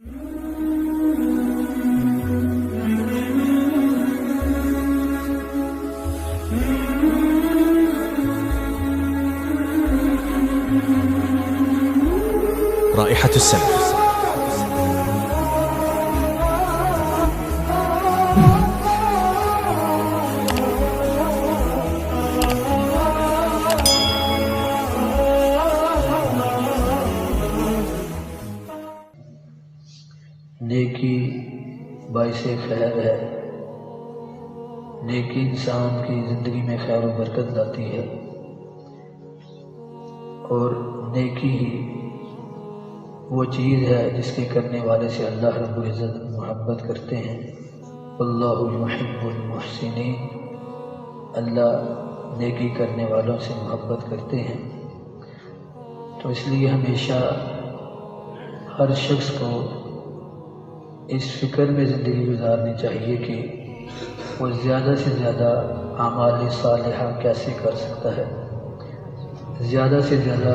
رائحة السلف. نیکی باعث خیر ہے، نیکی انسان کی زندگی میں خیر و برکت لاتی ہے، اور نیکی ہی وہ چیز ہے جس کے کرنے والے سے اللہ رب العزت محبت کرتے ہیں۔ اللہ یحب المحسنین، اللہ نیکی کرنے والوں سے محبت کرتے ہیں۔ تو اس لیے ہمیشہ ہر شخص کو اس فکر میں زندگی گزارنی چاہیے کہ وہ زیادہ سے زیادہ اعمال صالحہ کیسے کر سکتا ہے، زیادہ سے زیادہ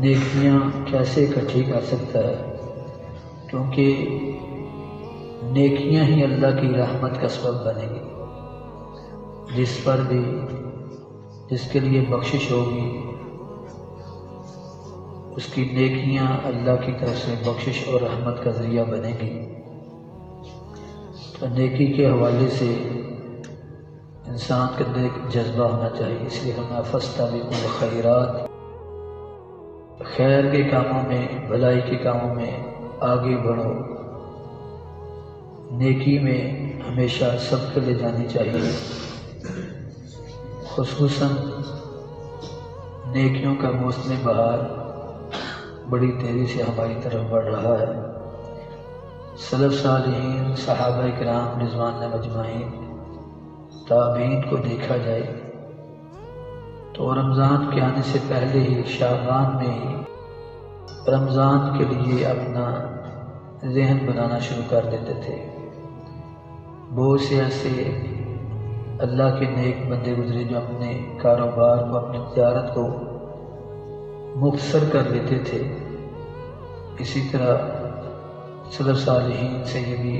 نیکیاں کیسے اکٹھی کر سکتا ہے، کیونکہ نیکیاں ہی اللہ کی رحمت کا سبب بنے گی۔ جس پر بھی جس کے لیے بخشش ہوگی، اس کی نیکیاں اللہ کی طرف سے بخشش اور رحمت کا ذریعہ بنے گی۔ تو نیکی کے حوالے سے انسان کے اندر ایک جذبہ ہونا چاہیے، اس لیے ہمیں فاستبقوا الخیرات، خیر کے کاموں میں، بھلائی کے کاموں میں آگے بڑھو، نیکی میں ہمیشہ سبق لے جانی چاہیے۔ خصوصاً نیکیوں کا موسم بہار بڑی تیزی سے ہماری طرف بڑھ رہا ہے۔ سلف صالحین، صحابہ کرام رضوان مجمعین، تابعین کو دیکھا جائے تو رمضان کے آنے سے پہلے ہی شعبان میں ہی رمضان کے لیے اپنا ذہن بنانا شروع کر دیتے تھے۔ بہت سے ایسے اللہ کے نیک بندے گزرے جو اپنے کاروبار کو، اپنی تجارت کو مختصر کر لیتے تھے۔ اسی طرح سلف صالحین سے یہ بھی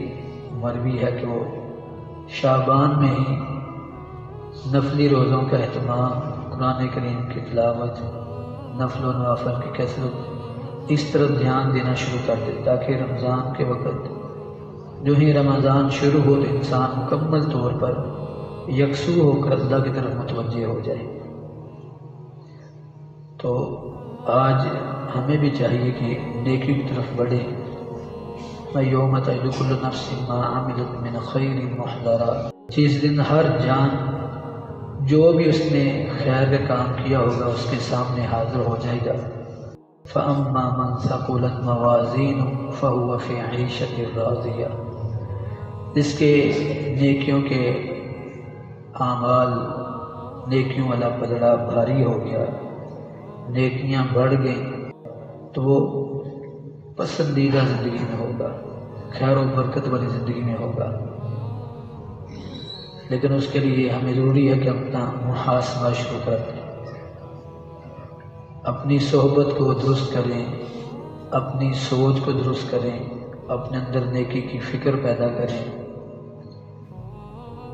مروی ہے کہ وہ شعبان میں ہی نفلی روزوں کا اہتمام، قرآن کریم کی تلاوت، نفل و نوافل کی کثرت، اس طرف دھیان دینا شروع کر دے تاکہ رمضان کے وقت جو ہی رمضان شروع ہو تو انسان مکمل طور پر یکسو ہو کر اللہ کی طرف متوجہ ہو جائے۔ تو آج ہمیں بھی چاہیے کہ نیکی کی طرف بڑھیں۔ یوم تجد کل نفس ما عملت من خیر محضرا، جس دن ہر جان جو بھی اس نے خیر کا کام کیا ہوگا اس کے سامنے حاضر ہو جائے گا۔ فَأَمَّا مَنْ ثَقُلَتْ مَوَازِينُهُ فَهُوَ فِي عِيشَةٍ رَاضِيَةٍ، جس کے نیکیوں کے اعمال، نیکیوں والا پلڑا بھاری ہو گیا، نیکیاں بڑھ گئیں، تو وہ پسندیدہ زندگی میں ہوگا، خیر و برکت والی زندگی میں ہوگا۔ لیکن اس کے لیے ہمیں ضروری ہے کہ اپنا محاسبہ شروع کر دیں، اپنی صحبت کو درست کریں، اپنی سوچ کو درست کریں، اپنے اندر نیکی کی فکر پیدا کریں۔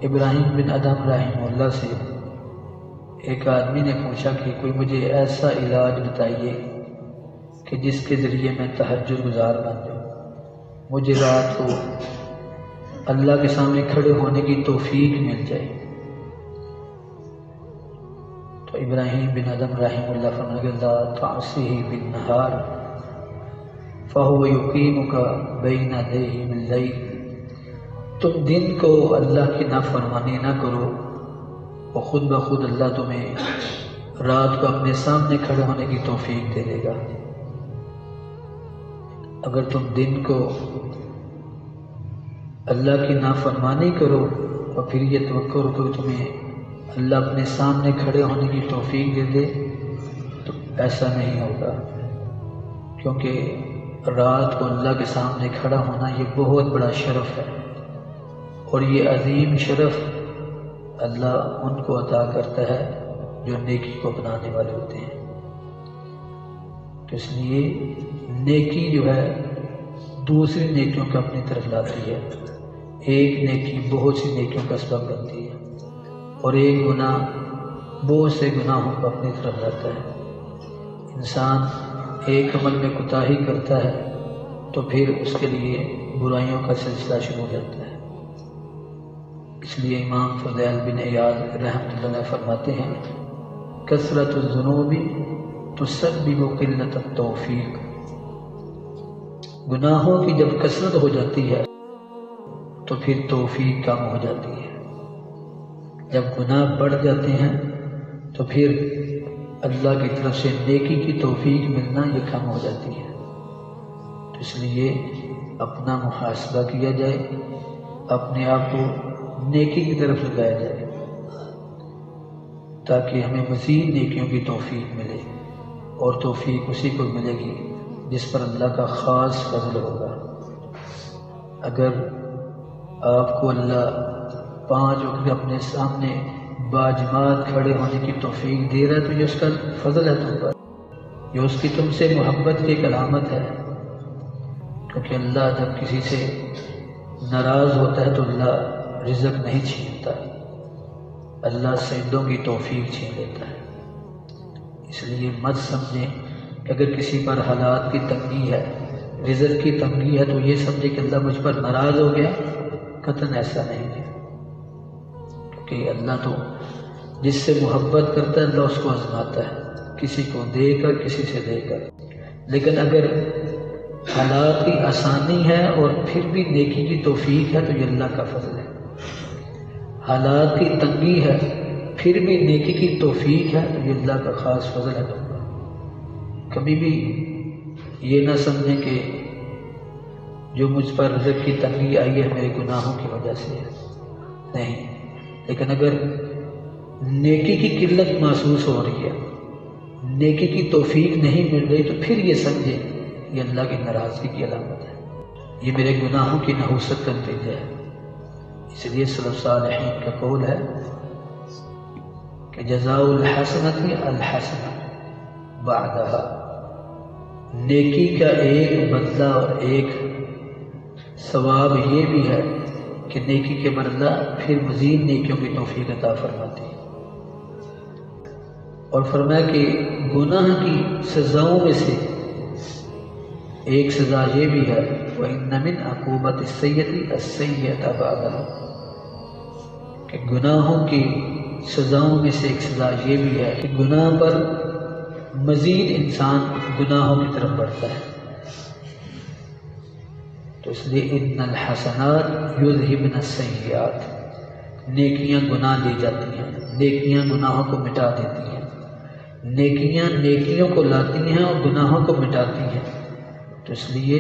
ابراہیم بن ادم رحمہ اللہ سے ایک آدمی نے پوچھا کہ کوئی مجھے ایسا علاج بتائیے کہ جس کے ذریعے میں تہجد گزار بن جاؤں، مجھے رات کو اللہ کے سامنے کھڑے ہونے کی توفیق مل جائے۔ تو ابراہیم بن ادم رحمہ اللہ فرمانے لا تعصیہ بالنہار فہو یقیمک بین یدیہ باللیل، تم دن کو اللہ کی نافرمانی نہ کرو، اور خود بخود اللہ تمہیں رات کو اپنے سامنے کھڑے ہونے کی توفیق دے دے گا۔ اگر تم دن کو اللہ کی نافرمانی کرو اور پھر یہ توقع رکھو کہ تمہیں اللہ اپنے سامنے کھڑے ہونے کی توفیق دے دے، تو ایسا نہیں ہوگا، کیونکہ رات کو اللہ کے سامنے کھڑا ہونا یہ بہت بڑا شرف ہے، اور یہ عظیم شرف اللہ ان کو عطا کرتا ہے جو نیکی کو اپنانے والے ہوتے ہیں۔ تو اس لیے نیکی جو ہے دوسری نیکیوں کو اپنی طرف لاتی ہے، ایک نیکی بہت سی نیکیوں کا سبب بنتی ہے، اور ایک گناہ بہت سے گناہوں کو اپنی طرف لاتا ہے۔ انسان ایک عمل میں کوتاہی کرتا ہے تو پھر اس کے لیے برائیوں کا سلسلہ شروع ہو جاتا ہے۔ اس لیے امام فضیل بن عیاض رحمۃ اللہ علیہ فرماتے ہیں، کثرت الذنوب تسبب قلت التوفیق۔ گناہوں کی جب کثرت ہو جاتی ہے تو پھر توفیق کم ہو جاتی ہے۔ جب گناہ بڑھ جاتے ہیں تو پھر اللہ کی طرف سے نیکی کی توفیق ملنا یہ کم ہو جاتی ہے۔ تو اس لیے اپنا محاسبہ کیا جائے، اپنے آپ کو نیکی کی طرف لگایا جائے تاکہ ہمیں مزید نیکیوں کی توفیق ملے، اور توفیق اسی کو ملے گی جس پر اللہ کا خاص فضل ہوگا۔ اگر آپ کو اللہ 5 وقت اپنے سامنے باجماعت کھڑے ہونے کی توفیق دے رہا ہے تو یہ اس کا فضل ہے تم پر، یہ اس کی تم سے محبت کی ایک علامت ہے، کیونکہ اللہ جب کسی سے ناراض ہوتا ہے تو اللہ رزق نہیں چھینتا، اللہ سجدوں کی توفیق چھین لیتا ہے۔ اس لیے مت سمجھیں کہ اگر کسی پر حالات کی تنگی ہے، رزق کی تنگی ہے تو یہ سمجھے کہ اللہ مجھ پر ناراض ہو گیا، قطعاً ایسا نہیں ہے، کیونکہ اللہ تو جس سے محبت کرتا ہے اللہ اس کو آزماتا ہے، کسی کو دے کر کسی سے دے کر۔ لیکن اگر حالات کی آسانی ہے اور پھر بھی نیکی کی توفیق ہے تو یہ اللہ کا فضل ہے، حالات کی تنگی ہے پھر بھی نیکی کی توفیق ہے تو یہ اللہ کا خاص فضل ہے تم پر۔ کبھی بھی یہ نہ سمجھیں کہ جو مجھ پر رزق کی تنگی آئی ہے میرے گناہوں کی وجہ سے ہے، نہیں، لیکن اگر نیکی کی قلت محسوس ہو رہی ہے، نیکی کی توفیق نہیں مل رہی، تو پھر یہ سمجھے یہ اللہ کی ناراضگی کی علامت ہے، یہ میرے گناہوں کی نحوست کا نتیجہ ہے۔ اس لیے سلف صالحین کا قول ہے کہ جزاء الحسنۃ الحسنہ بعدہا، نیکی کا ایک بدلہ اور ایک ثواب یہ بھی ہے کہ نیکی کے بدلہ پھر مزید نیکیوں کی توفیق عطا فرماتی ہے۔ اور فرمایا کہ گناہ کی سزاؤں میں سے ایک سزا یہ بھی ہے وَإِنَّ مِنْ عُقُوبَةِ السَّيِّئَةِ السَّيِّئَةَ بَعْدَهَا، کہ گناہوں کی سزاؤں میں سے ایک سزا یہ بھی ہے کہ گناہ پر مزید انسان گناہوں کی طرف بڑھتا ہے۔ تو اس لیے ان الحسنات یذہبن السیئات، نیکیاں گناہ لے جاتی ہیں، نیکیاں گناہوں کو مٹا دیتی ہیں، نیکیاں نیکیوں کو لاتی ہیں اور گناہوں کو مٹاتی ہیں۔ تو اس لیے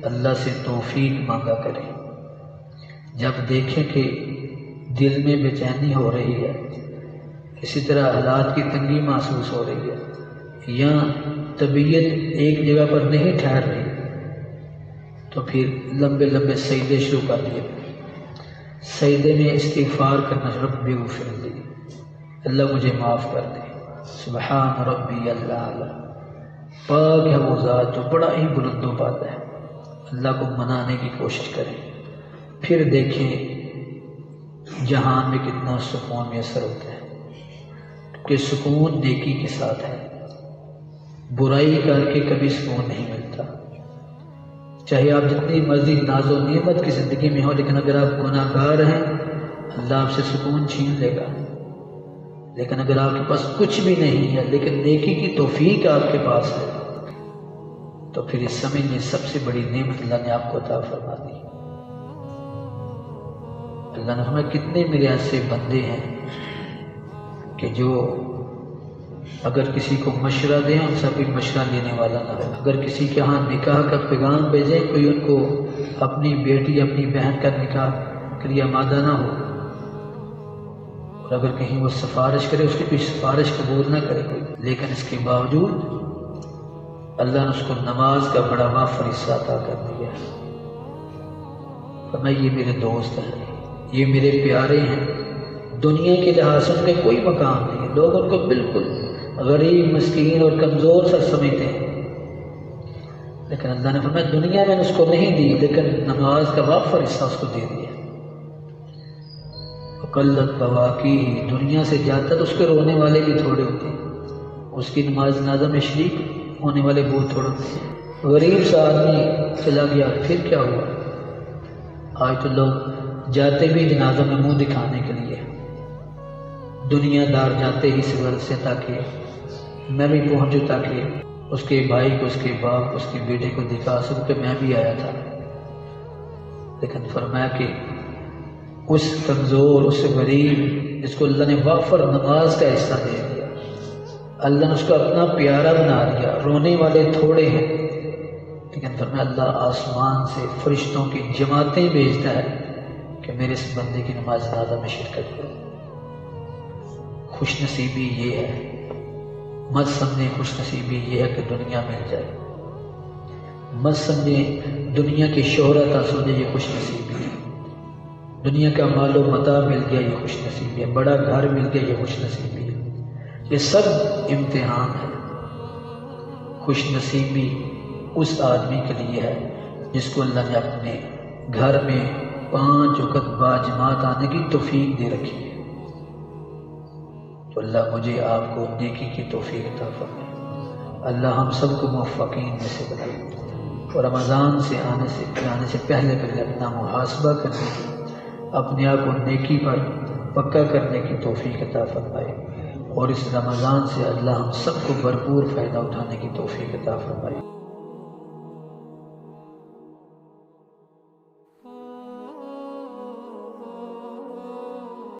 اللہ سے توفیق مانگا کریں۔ جب دیکھیں کہ دل میں بے چینی ہو رہی ہے، اسی طرح حالات کی تنگی محسوس ہو رہی ہے، یا طبیعت ایک جگہ پر نہیں ٹھہر رہی، تو پھر لمبے لمبے سجدے شروع کر دیے، سجدے میں استغفار کرنا، رب اغفر لی، اللہ مجھے معاف کر دے، سبحان ربی الاعلی، پاک ہے وہ ذات جو بڑا ہی بلند و بالا ہے، اللہ کو منانے کی کوشش کریں۔ پھر دیکھیں جہان میں کتنا سکون میسر ہوتا ہے، کہ سکون نیکی کے ساتھ ہے، برائی کر کے کبھی سکون نہیں ملتا۔ چاہے آپ جتنی مرضی ناز و نعمت کی زندگی میں ہو، لیکن اگر آپ گناہ گار ہیں اللہ آپ سے سکون چھین لے گا۔ لیکن اگر آپ کے پاس کچھ بھی نہیں ہے لیکن نیکی کی توفیق آپ کے پاس ہے، تو پھر اس سمجھ میں سب سے بڑی نعمت اللہ نے آپ کو عطا فرما دی۔ اللہ نے ہمیں کتنے میرے ایسے بندے ہیں کہ جو اگر کسی کو مشورہ دیں ان سے کوئی مشورہ لینے والا نہ ہو، اگر کسی کے ہاں نکاح کا پیغام بھیجیں کوئی ان کو اپنی بیٹی اپنی بہن کا نکاح کے لیے آمادہ نہ ہو، اور اگر کہیں وہ سفارش کرے اس کی کوئی سفارش قبول نہ کرے کوئی، لیکن اس کے باوجود اللہ نے اس کو نماز کا بڑا وافر حصہ عطا کر دیا۔ فرمایا یہ میرے دوست ہیں، یہ میرے پیارے ہیں، دنیا کے لحاظ سے ان کا کوئی مقام نہیں ہے، لوگ ان کو بالکل غریب مسکین اور کمزور سا سمجھتے ہیں، لیکن اللہ نے فرمایا دنیا میں اس کو نہیں دی، لیکن نماز کا وافر حصہ اس کو دے دیا۔ قلت بواکی، دنیا سے جاتا تو اس کے رونے والے بھی تھوڑے ہوتے ہیں، اس کی نماز جنازہ میں شریک ہونے والے بہت تھوڑے ہوتے ہیں۔ غریب سا آدمی چلا گیا، پھر کیا ہوا؟ آج تو لوگ جاتے بھی جنازہ میں منہ دکھانے کے لیے، دنیا دار جاتے ہی اس غرض سے تاکہ میں بھی پہنچوں، تاکہ اس کے بھائی کو، اس کے باپ کو، اس کے بیٹے کو دکھا سکوں کہ میں بھی آیا تھا۔ لیکن فرمایا کہ اس کمزور، اس غریب جس کو اللہ نے وافر نماز کا حصہ دے دیا، اللہ نے اس کو اپنا پیارا بنا دیا، رونے والے تھوڑے ہیں، لیکن فرمایا اللہ آسمان سے فرشتوں کی جماعتیں بھیجتا ہے کہ میرے اس بندے کی نماز جنازہ میں شرکت کرو۔ خوش نصیبی یہ ہے، مت سمجھیں خوش نصیبی یہ ہے کہ دنیا مل جائے، مت سمجھیں دنیا کی شہرت حاصل ہو جائے یہ خوش نصیبی ہے، دنیا کا مال و متاع مل گیا یہ خوش نصیبی ہے، بڑا گھر مل گیا یہ خوش نصیبی ہے، یہ سب امتحان ہے۔ خوش نصیبی اس آدمی کے لیے ہے جس کو اللہ نے اپنے گھر میں 5 وقت باجماعت آنے کی توفیق دے رکھی ہے۔ تو اللہ مجھے آپ کو نیکی کی توفیق عطا فرمائے، اللہ ہم سب کو موفقین میں سے بنائے، اور رمضان سے آنے سے پہلے اپنا محاسبہ کرنے کی، اپنے آپ کو نیکی پر پکا کرنے کی توفیق عطا فرمائے، اور اس رمضان سے اللہ ہم سب کو بھرپور فائدہ اٹھانے کی توفیق عطا فرمائے۔